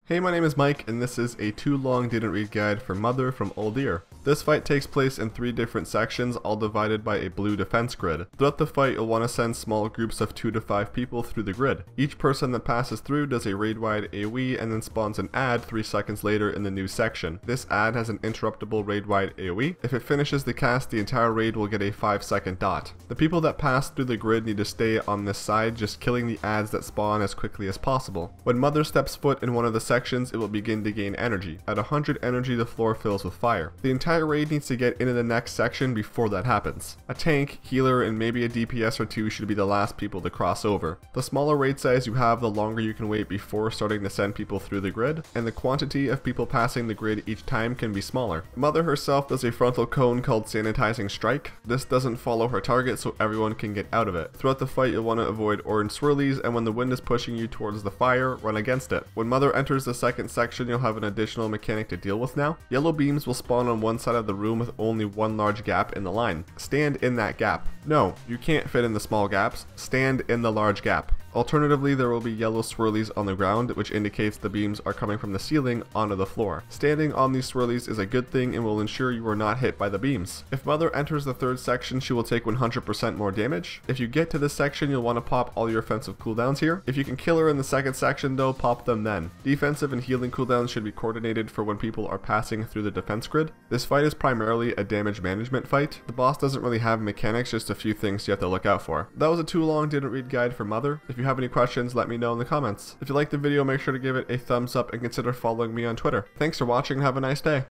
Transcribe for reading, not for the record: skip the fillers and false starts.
Hey, my name is Mike, and this is a too long didn't read guide for Mother from Uldir. This fight takes place in 3 different sections, all divided by a blue defense grid. Throughout the fight, you'll want to send small groups of 2 to 5 people through the grid. Each person that passes through does a raid-wide AoE and then spawns an ad 3 seconds later in the new section. This ad has an interruptible raid-wide AoE. If it finishes the cast, the entire raid will get a 5-second dot. The people that pass through the grid need to stay on this side, just killing the ads that spawn as quickly as possible. When Mother steps foot in one of the sections, it will begin to gain energy. At 100 energy, the floor fills with fire. The entire raid needs to get into the next section before that happens. A tank, healer, and maybe a DPS or 2 should be the last people to cross over. The smaller raid size you have, the longer you can wait before starting to send people through the grid, and the quantity of people passing the grid each time can be smaller. Mother herself does a frontal cone called Sanitizing Strike. This doesn't follow her target, so everyone can get out of it. Throughout the fight, you'll want to avoid orange swirlies, and when the wind is pushing you towards the fire, run against it. When Mother enters the second section, you'll have an additional mechanic to deal with now. Yellow beams will spawn on one side of the room with only one large gap in the line. Stand in that gap. No, you can't fit in the small gaps. Stand in the large gap. Alternatively, there will be yellow swirlies on the ground, which indicates the beams are coming from the ceiling onto the floor. Standing on these swirlies is a good thing and will ensure you are not hit by the beams. If Mother enters the third section, she will take 100% more damage. If you get to this section, you'll want to pop all your offensive cooldowns here. If you can kill her in the second section though, pop them then. Defensive and healing cooldowns should be coordinated for when people are passing through the defense grid. This fight is primarily a damage management fight. The boss doesn't really have mechanics, just a few things you have to look out for. That was a too long didn't read guide for Mother. If you have any questions, let me know in the comments. If you liked the video, make sure to give it a thumbs up and consider following me on Twitter. Thanks for watching and have a nice day.